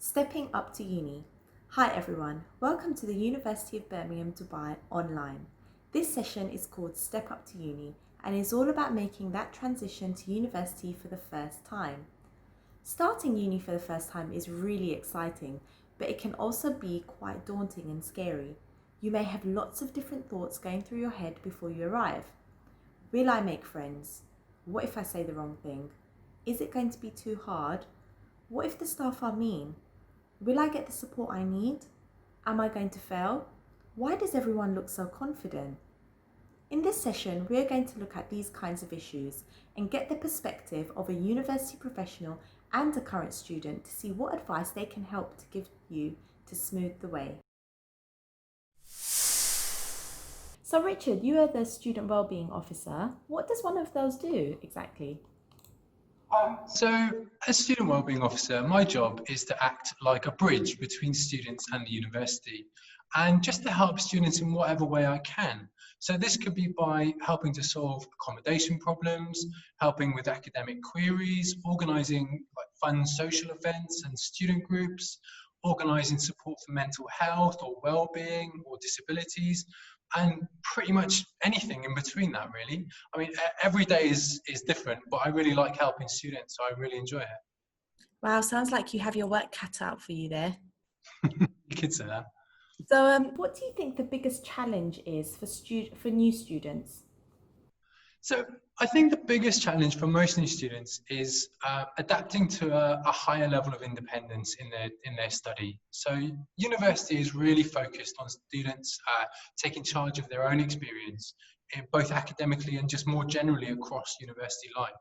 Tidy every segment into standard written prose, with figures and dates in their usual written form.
Stepping up to uni. Hi everyone, welcome to the University of Birmingham Dubai online. This session is called Step Up to Uni and is all about making that transition to university for the first time. Starting uni for the first time is really exciting, but it can also be quite daunting and scary. You may have lots of different thoughts going through your head before you arrive. Will I make friends? What if I say the wrong thing? Is it going to be too hard? What if the staff are mean? Will I get the support I need? Am I going to fail? Why does everyone look so confident? In this session, we are going to look at these kinds of issues and get the perspective of a university professional and a current student to see what advice they can help to give you to smooth the way. So Richard, you are the Student Wellbeing Officer. What does one of those do exactly? So, as Student Wellbeing Officer, my job is to act like a bridge between students and the university, and just to help students in whatever way I can. So this could be by helping to solve accommodation problems, helping with academic queries, organising fun social events and student groups, organising support for mental health or well-being or disabilities, and pretty much anything in between that, really. I mean, every day is different, but I really like helping students, so I really enjoy it. Wow, sounds like you have your work cut out for you there. You could say that. So what do you think the biggest challenge is for new students? So I think the biggest challenge for most new students is adapting to a higher level of independence in their study. So university is really focused on students taking charge of their own experience, both academically and just more generally across university life.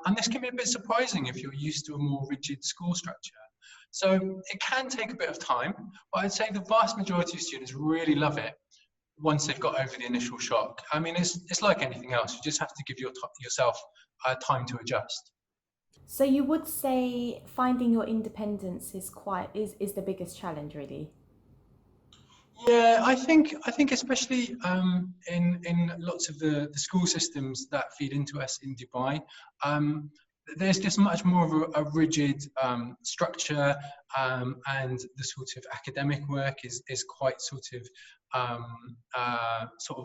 And this can be a bit surprising if you're used to a more rigid school structure. So it can take a bit of time, but I'd say the vast majority of students really love it once they've got over the initial shock. I mean, it's like anything else. You just have to give yourself time to adjust. So you would say finding your independence is the biggest challenge, really? Yeah, I think especially in lots of the school systems that feed into us in Dubai, there's just much more of a rigid structure, and the sort of academic work is quite sort of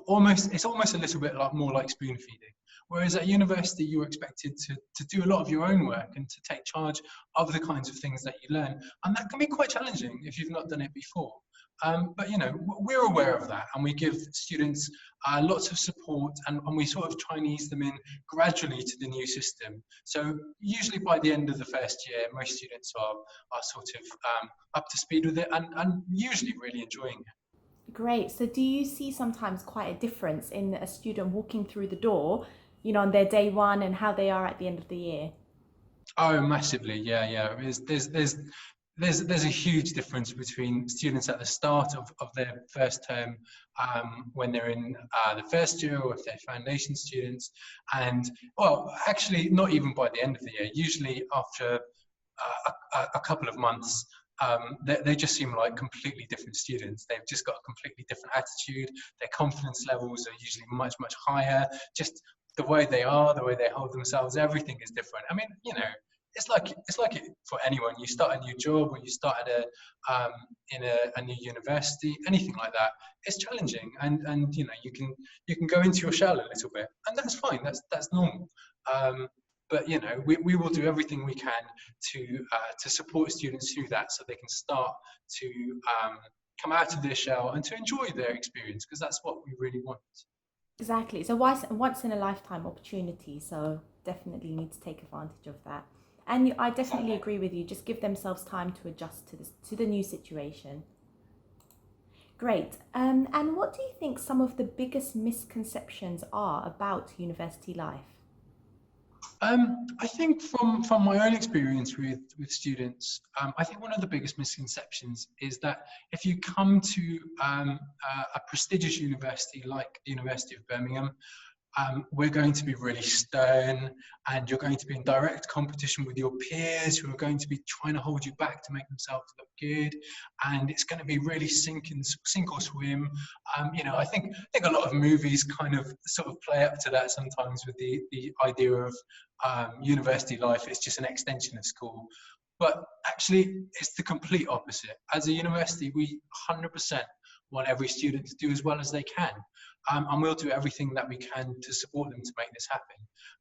almost, it's almost a little bit more like spoon feeding. Whereas at university, you're expected to do a lot of your own work and to take charge of the kinds of things that you learn, and that can be quite challenging if you've not done it before. But you know, we're aware of that, and we give students lots of support, and we sort of try and ease them in gradually to the new system. So usually by the end of the first year, most students are sort of up to speed with it, and usually really enjoying it. Great. So do you see sometimes quite a difference in a student walking through the door, on their day one and how they are at the end of the year? Oh, massively, yeah, yeah. There's a huge difference between students at the start of their first term, when they're in the first year, or if they're foundation students, and well, actually not even by the end of the year. Usually after a couple of months, they just seem like completely different students. They've just got a completely different attitude. Their confidence levels are usually much higher. Just the way they are, the way they hold themselves, everything is different. I mean, it's like it for anyone. You start a new job, or you start at in a new university, anything like that. It's challenging, and you can go into your shell a little bit, and that's fine. That's normal. But we will do everything we can to support students through that, so they can start to come out of their shell and to enjoy their experience, because that's what we really want. Exactly. It's a once in a lifetime opportunity, so definitely need to take advantage of that. And I definitely agree with you. Just give themselves time to adjust to the new situation. Great. And what do you think some of the biggest misconceptions are about university life? I think from my own experience with students, I think one of the biggest misconceptions is that if you come to a prestigious university like the University of Birmingham, we're going to be really stern, and you're going to be in direct competition with your peers, who are going to be trying to hold you back to make themselves look good, and it's going to be really sink or swim. I think a lot of movies kind of sort of play up to that sometimes, with the idea of university life. It's just an extension of school. But actually, it's the complete opposite. As a university, we 100% want every student to do as well as they can. And we'll do everything that we can to support them to make this happen.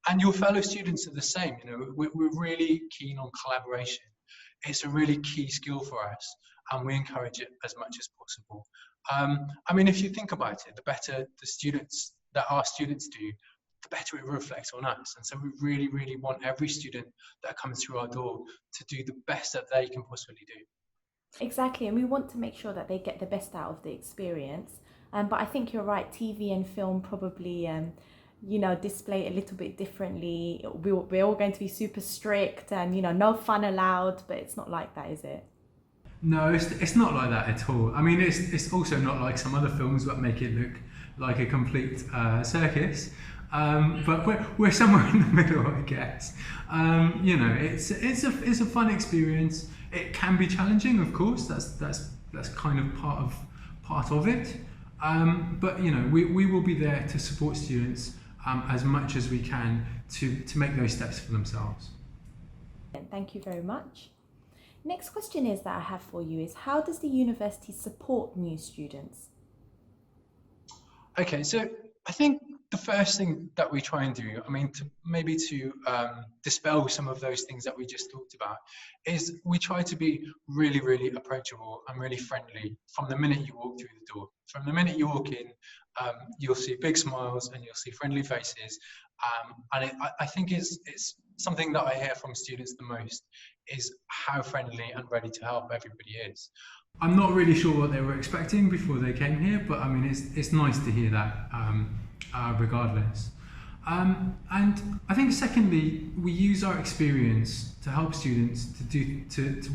And your fellow students are the same. We're really keen on collaboration. It's a really key skill for us, and we encourage it as much as possible. I mean, if you think about it, the better the students that our students do, the better it reflects on us. And so we really, really want every student that comes through our door to do the best that they can possibly do. Exactly, and we want to make sure that they get the best out of the experience. But I think you're right, TV and film probably, display it a little bit differently. We're all going to be super strict and, no fun allowed, but it's not like that, is it? No, it's not like that at all. I mean, it's also not like some other films that make it look like a complete circus. But we're somewhere in the middle, I guess. It's a fun experience. It can be challenging, of course. That's kind of part of it. But we will be there to support students as much as we can to make those steps for themselves. Thank you very much. Next question is that I have for you is, how does the university support new students? Okay, so I think the first thing that we try and do, I mean, to dispel some of those things that we just talked about, is we try to be really, really approachable and really friendly from the minute you walk through the door. From the minute you walk in, you'll see big smiles and you'll see friendly faces. I think it's something that I hear from students the most is how friendly and ready to help everybody is. I'm not really sure what they were expecting before they came here, but I mean, it's nice to hear that regardless. And I think secondly, we use our experience to help students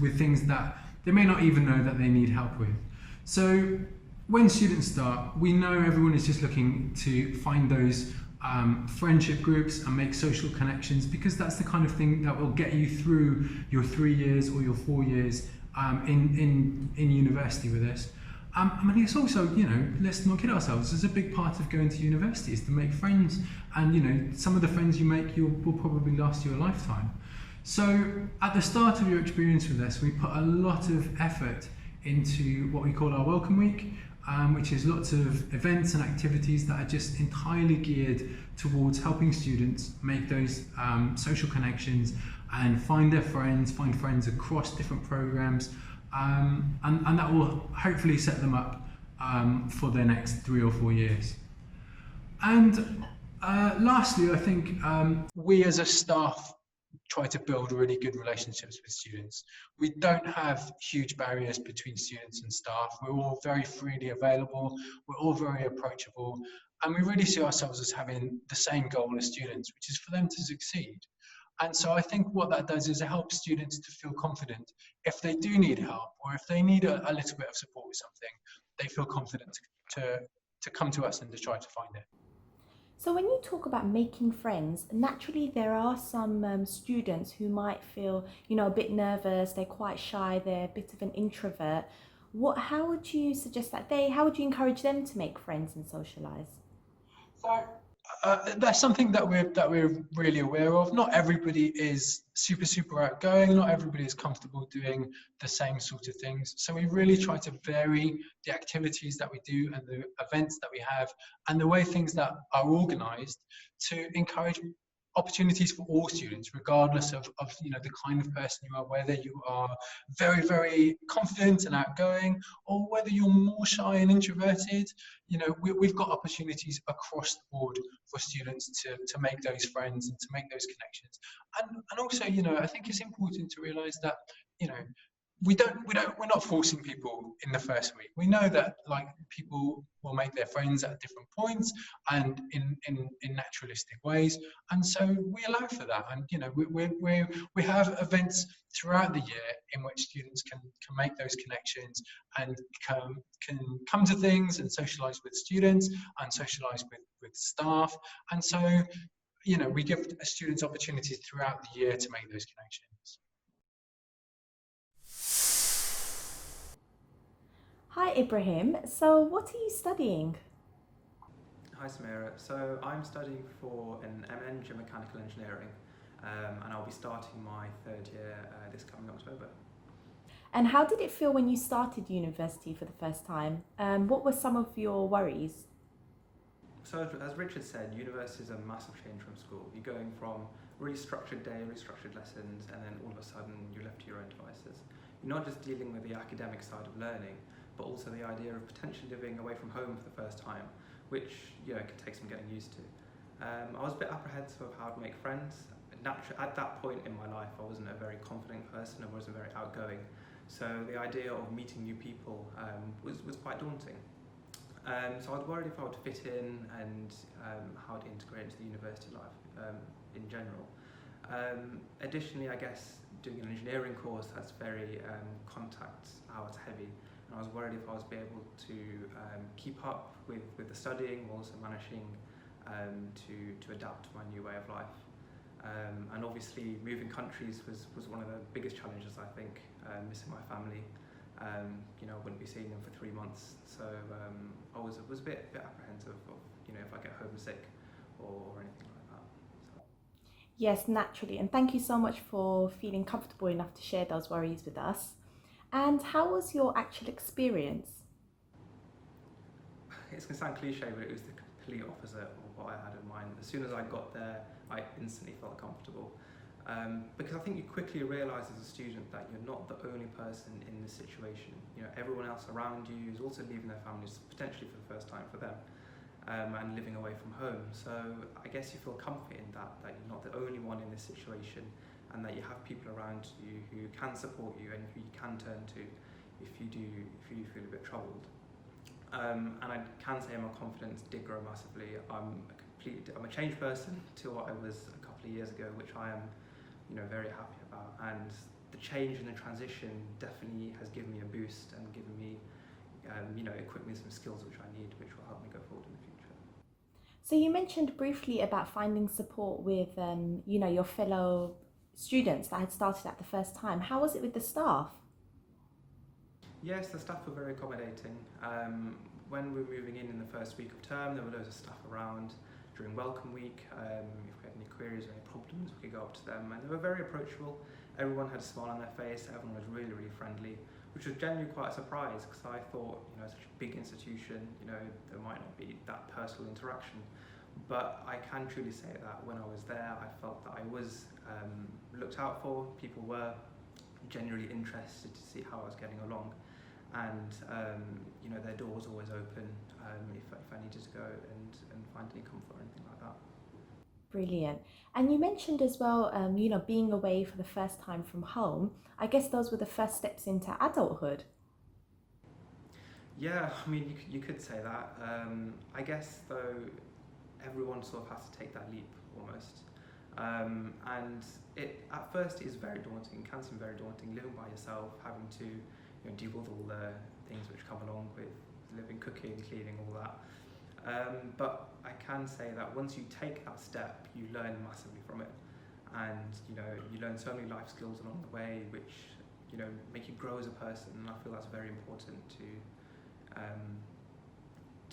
with things that they may not even know that they need help with. So when students start, we know everyone is just looking to find those friendship groups and make social connections, because that's the kind of thing that will get you through your 3 years or your 4 years in university with us. I mean, it's also, let's not kid ourselves, it's a big part of going to university is to make friends, and some of the friends you make will probably last you a lifetime. So at the start of your experience with us, we put a lot of effort into what we call our Welcome Week, which is lots of events and activities that are just entirely geared towards helping students make those social connections and find friends across different programs, and that will hopefully set them up for their next 3 or 4 years. And lastly, I think we as a staff try to build really good relationships with students. We don't have huge barriers between students and staff. We're all very freely available, we're all very approachable, and we really see ourselves as having the same goal as students, which is for them to succeed. And so I think what that does is it helps students to feel confident. If they do need help, or if they need a little bit of support with something, they feel confident to come to us and to try to find it. So when you talk about making friends, naturally there are some students who might feel, a bit nervous, they're quite shy, they're a bit of an introvert. How would you suggest how would you encourage them to make friends and socialise? So that's something that we're really aware of. Not everybody is super outgoing. Not everybody is comfortable doing the same sort of things. So we really try to vary the activities that we do and the events that we have and the way things that are organised to encourage opportunities for all students, regardless of the kind of person you are, whether you are very, very confident and outgoing, or whether you're more shy and introverted. We've got opportunities across the board for students to make those friends and to make those connections. And also, I think it's important to realise that, we're not forcing people in the first week. We know that people will make their friends at different points and in naturalistic ways, and so we allow for that. And we have events throughout the year in which students can make those connections and can come to things and socialise with students and socialise with staff. And so we give students opportunities throughout the year to make those connections. Hi Ibrahim, so what are you studying? Hi Samira, so I'm studying for an MN in Mechanical Engineering, and I'll be starting my third year this coming October. And how did it feel when you started university for the first time? What were some of your worries? So as Richard said, university is a massive change from school. You're going from really structured day, really structured lessons, and then all of a sudden you're left to your own devices. You're not just dealing with the academic side of learning, but also the idea of potentially living away from home for the first time, which can take some getting used to. I was a bit apprehensive of how I'd make friends. At that point in my life, I wasn't a very confident person, I wasn't very outgoing. So the idea of meeting new people was quite daunting. So I was worried if I would fit in and how to integrate into the university life in general. Additionally, I guess doing an engineering course that's very contact hours heavy, and I was worried if I was be able to keep up with the studying, while also managing to adapt to my new way of life. And obviously moving countries was one of the biggest challenges, I think, missing my family. I wouldn't be seeing them for 3 months, so I was a bit apprehensive of if I get homesick or anything like that. So. Yes, naturally, and thank you so much for feeling comfortable enough to share those worries with us. And how was your actual experience? It's going to sound cliche, but it was the complete opposite of what I had in mind. As soon as I got there, I instantly felt comfortable. Because I think you quickly realise as a student that you're not the only person in this situation. Everyone else around you is also leaving their families potentially for the first time for them, and living away from home. So I guess you feel comfort in that you're not the only one in this situation, and that you have people around you who can support you and who you can turn to if you do feel a bit troubled. And I can say my confidence did grow massively. I'm a changed person to what I was a couple of years ago, which I am very happy about, and the change and the transition definitely has given me a boost and given me equipped me with some skills which I need, which will help me go forward in the future. So you mentioned briefly about finding support with your fellow students that had started at the first time. How was it with the staff? Yes, the staff were very accommodating. When we were moving in the first week of term, there were loads of staff around. During welcome week, if we had any queries or any problems, we could go up to them, and they were very approachable. Everyone had a smile on their face, everyone was really, really friendly, which was genuinely quite a surprise, because I thought, such a big institution, there might not be that personal interaction. But I can truly say that when I was there, I felt that I was looked out for. People were genuinely interested to see how I was getting along, and their door was always open if I needed to go and find any comfort or anything like that. Brilliant. And you mentioned as well, being away for the first time from home. I guess those were the first steps into adulthood. Yeah, I mean, you could say that. I guess, though, everyone sort of has to take that leap almost. And at first it is very daunting. It can seem very daunting, living by yourself, having to deal with all the things which come along with living, cooking, cleaning, all that. But I can say that once you take that step, you learn massively from it, and you learn so many life skills along the way, which make you grow as a person. And I feel that's very important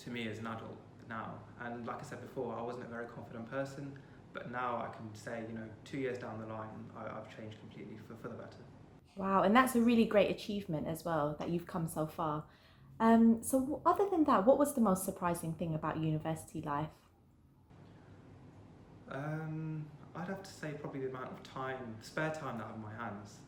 to me as an adult now. And like I said before, I wasn't a very confident person, but now I can say 2 years down the line, I've changed completely for the better. Wow, and that's a really great achievement as well, that you've come so far. So other than that, what was the most surprising thing about university life? I'd have to say probably the amount of spare time that I have in my hands.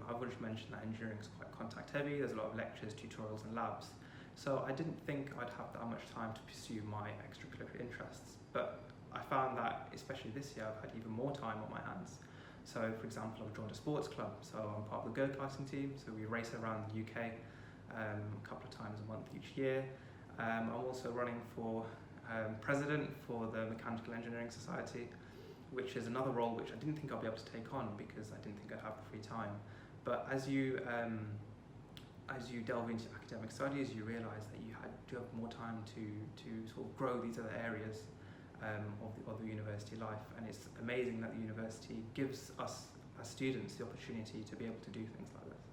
I've already mentioned that engineering is quite contact heavy. There's a lot of lectures, tutorials and labs. So I didn't think I'd have that much time to pursue my extracurricular interests. But I found that, especially this year, I've had even more time on my hands. So for example, I've joined a sports club. So I'm part of the go-karting team. So we race around the UK a couple of times a month each year. I'm also running for president for the Mechanical Engineering Society, which is another role which I didn't think I'd be able to take on because I didn't think I'd have the free time. But as you delve into academic studies, you realise that you do have more time to sort of grow these other areas of the university life, and it's amazing that the university gives us as students the opportunity to be able to do things like this.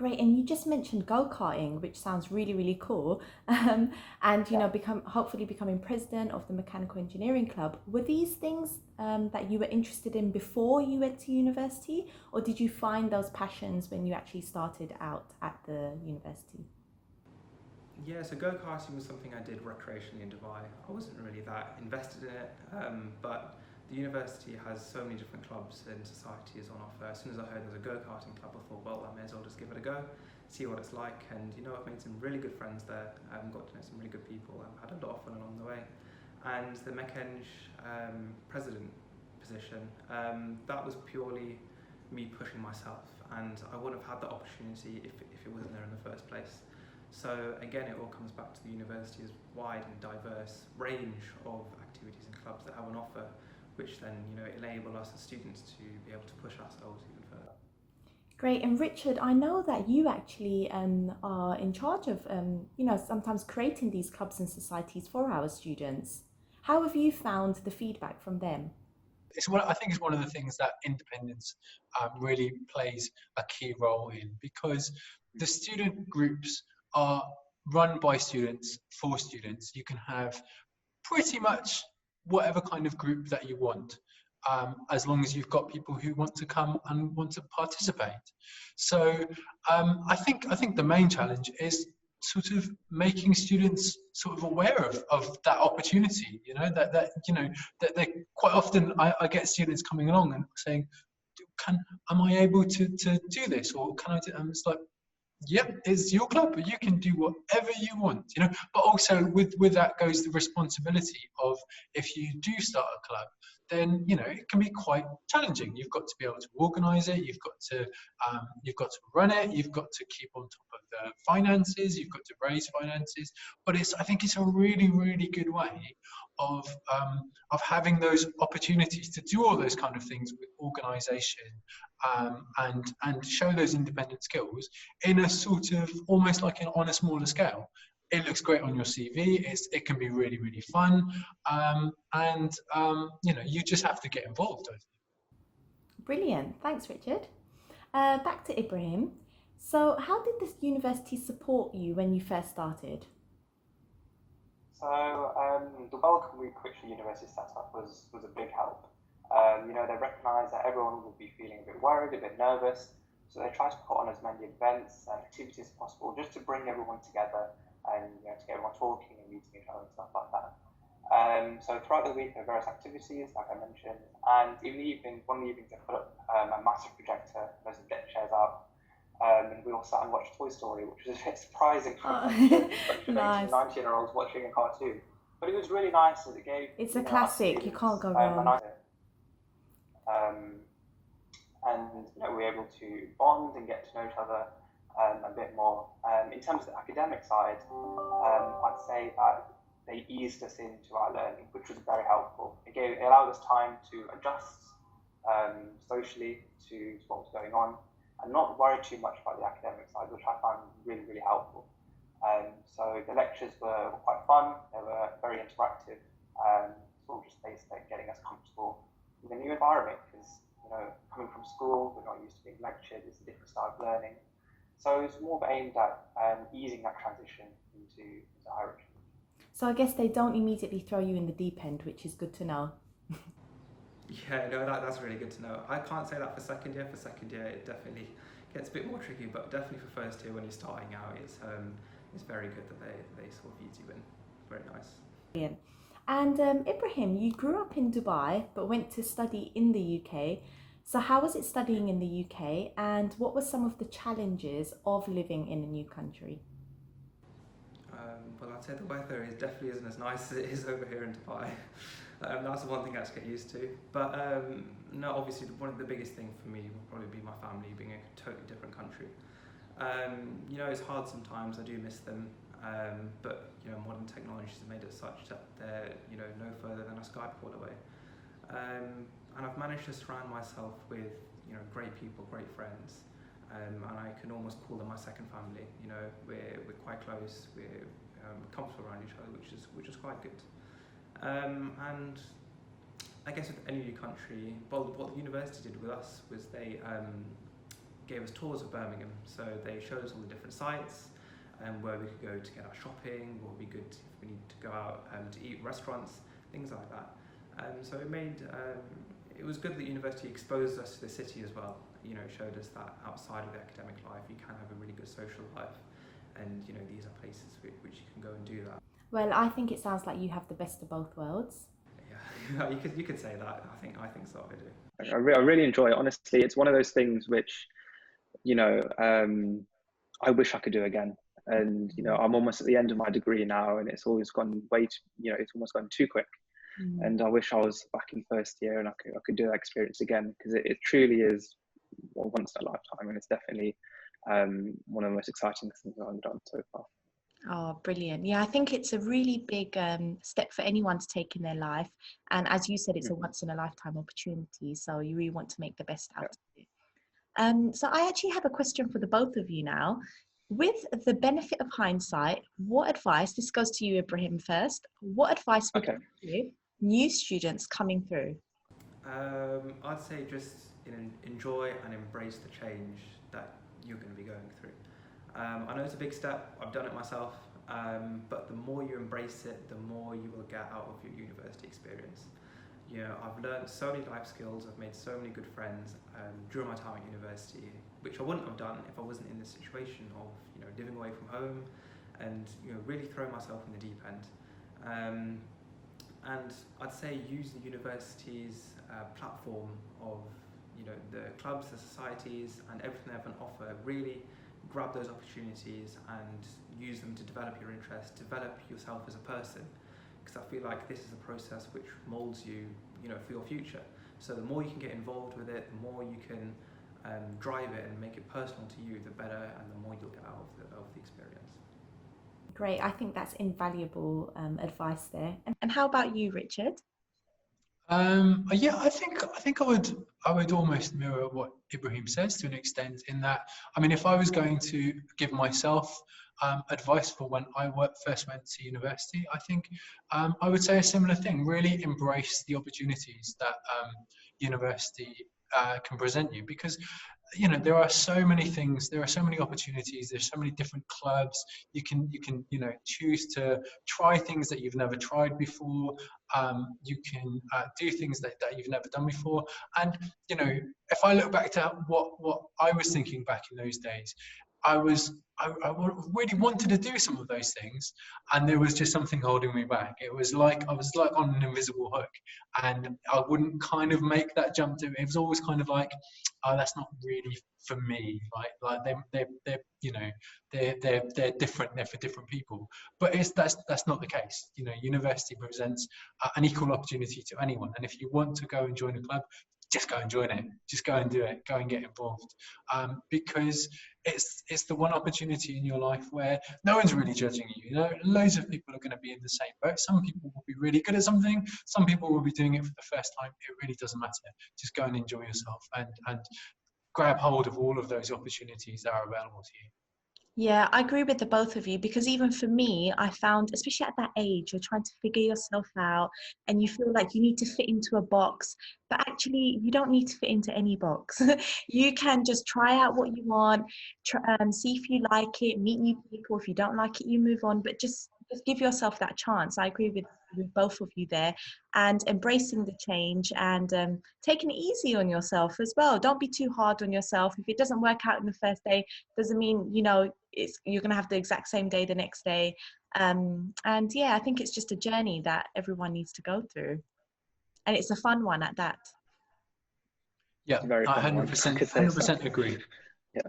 Great, and you just mentioned go-karting, which sounds really, really cool. And you know, hopefully becoming president of the Mechanical Engineering Club. Were these things that you were interested in before you went to university, or did you find those passions when you actually started out at the university? Yeah, so go-karting was something I did recreationally in Dubai. I wasn't really that invested in it, but the university has so many different clubs and societies on offer. As soon as I heard there's a go-karting club, I thought, well, I may as well just give it a go, see what it's like. And you know, I've made some really good friends there. I've got to know some really good people. I've had a lot of fun along the way. And the MechEng president position, that was purely me pushing myself, and I wouldn't have had the opportunity if it wasn't there in the first place. So again, it all comes back to the university's wide and diverse range of activities and clubs that have on offer, which then, you know, enable us as students to be able to push ourselves even further. Great, and Richard, I know that you actually are in charge of, you know, sometimes creating these clubs and societies for our students. How have you found the feedback from them? I think it's one of the things that independence really plays a key role in, because the student groups are run by students for students. You can have pretty much whatever kind of group that you want, as long as you've got people who want to come and want to participate. So I think the main challenge is sort of making students sort of aware of that opportunity. You know, that you know, that they quite often I get students coming along and saying, am I able to do this, or can I do, and it's like, yep, it's your club, but you can do whatever you want, you know. But also with that goes the responsibility of, if you do start a club, then you know it can be quite challenging. You've got to be able to organise it. You've got to run it. You've got to keep on top of the finances. You've got to raise finances. But I think it's a really, really good way of having those opportunities to do all those kind of things with organisation, and show those independent skills in a sort of almost like on a smaller scale. It looks great on your CV. It can be really, really fun, and you know, you just have to get involved. Brilliant, thanks, Richard. Back to Ibrahim. So, how did this university support you when you first started? So the welcome week which the university set up was a big help. You know, they recognised that everyone would be feeling a bit worried, a bit nervous, so they tried to put on as many events and activities as possible just to bring everyone together and, you know, to get everyone talking and meeting each other and stuff like that. So throughout the week there were various activities, like I mentioned, and in the evening, one of the evenings they put up a massive projector, loads of deck chairs out, and we all sat and watched Toy Story, which was a bit surprising for a bunch of 18, 19-year-olds watching a cartoon. But it was really nice as it gave... It's a classic, you can't go wrong. And you know, we were able to bond and get to know each other a bit more. In terms of the academic side, I'd say that they eased us into our learning, which was very helpful. It allowed us time to adjust socially to what was going on, and not worry too much about the academic side, which I found really, really helpful. So the lectures were quite fun, they were very interactive, sort of just basically getting us comfortable with a new environment, because, you know, coming from school, we're not used to being lectured, it's a different style of learning. So it's more aimed at easing that transition into higher education. So I guess they don't immediately throw you in the deep end, which is good to know. Yeah, no, that's really good to know. I can't say that for second year. For second year, it definitely gets a bit more tricky, but definitely for first year when you're starting out, it's very good that they sort of ease you in. Very nice. Brilliant. And Ibrahim, you grew up in Dubai but went to study in the UK. So how was it studying in the UK, and what were some of the challenges of living in a new country? Well, I'd say the weather definitely isn't as nice as it is over here in Dubai. That's one thing I have to get used to. But no, obviously one of the biggest things for me will probably be my family, being a totally different country. You know, it's hard sometimes, I do miss them, but you know, modern technologies have made it such that they're, you know, no further than a Skype call away. And I've managed to surround myself with, you know, great people, great friends, and I can almost call them my second family. You know, we're quite close, we're comfortable around each other, which is quite good. And I guess with any new country, well, what the university did with us was they gave us tours of Birmingham. So they showed us all the different sites and where we could go to get our shopping, what would be good if we need to go out to eat restaurants, things like that. So it was good that university exposed us to the city as well. You know, showed us that outside of the academic life, you can have a really good social life, and you know, these are places which you can go and do that. Well, I think it sounds like you have the best of both worlds. Yeah, you could say that. I think so. I do. I really enjoy it. Honestly, it's one of those things which, you know, I wish I could do again. And you know, I'm almost at the end of my degree now, and it's always gone it's almost gone too quick. And I wish I was back in first year and I could do that experience again, because it truly is once in a lifetime, and it's definitely one of the most exciting things I've done so far. Oh, brilliant. Yeah, I think it's a really big step for anyone to take in their life. And as you said, it's a once in a lifetime opportunity. So you really want to make the best out of it. So I actually have a question for the both of you now. With the benefit of hindsight, what advice, this goes to you, Ibrahim, first, what advice would you give new students coming through? I'd say just enjoy and embrace the change that you're going to be going through. I know it's a big step, I've done it myself, but the more you embrace it, the more you will get out of your university experience. You know, I've learned so many life skills, I've made so many good friends during my time at university, which I wouldn't have done if I wasn't in this situation of, you know, living away from home and, you know, really throwing myself in the deep end. And I'd say use the university's platform of, you know, the clubs, the societies, and everything they have on offer. Really grab those opportunities and use them to develop your interests, develop yourself as a person. Because I feel like this is a process which molds you, you know, for your future. So the more you can get involved with it, the more you can drive it and make it personal to you, the better, and the more you'll get out of the experience. Great. I think that's invaluable advice there. And how about you, Richard? Yeah, I think I would almost mirror what Ibrahim says to an extent, in that, I mean, if I was going to give myself advice for when I first went to university, I think I would say a similar thing. Really embrace the opportunities that university can present you, because you know, there are so many things, there are so many opportunities, there's so many different clubs. You can you know, choose to try things that you've never tried before. You can do things that you've never done before. And you know, if I look back to what I was thinking back in those days, I really wanted to do some of those things, and there was just something holding me back. It was like I was like on an invisible hook, and I wouldn't kind of make that jump to it. It was always kind of like, oh, that's not really for me. Like they're you know, they're different. They're for different people. But that's not the case. You know, university presents an equal opportunity to anyone, and if you want to go and join a club, just go and join it. Just go and do it. Go and get involved, because it's the one opportunity in your life where no one's really judging you. You know, loads of people are going to be in the same boat. Some people will be really good at something. Some people will be doing it for the first time. It really doesn't matter. Just go and enjoy yourself and grab hold of all of those opportunities that are available to you. Yeah, I agree with the both of you, because even for me, I found, especially at that age, you're trying to figure yourself out and you feel like you need to fit into a box, but actually you don't need to fit into any box. You can just try out what you want, see if you like it, meet new people. If you don't like it, you move on, but just give yourself that chance. I agree with both of you there, and embracing the change and taking it easy on yourself as well. Don't be too hard on yourself. If it doesn't work out in the first day, doesn't mean, you know, you're going to have the exact same day the next day. And yeah, I think it's just a journey that everyone needs to go through, and it's a fun one at that. Yeah, I 100% agree. Yeah.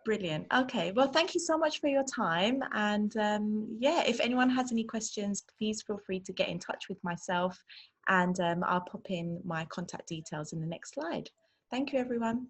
Brilliant. Okay, well, thank you so much for your time. And yeah, if anyone has any questions, please feel free to get in touch with myself, and I'll pop in my contact details in the next slide. Thank you, everyone.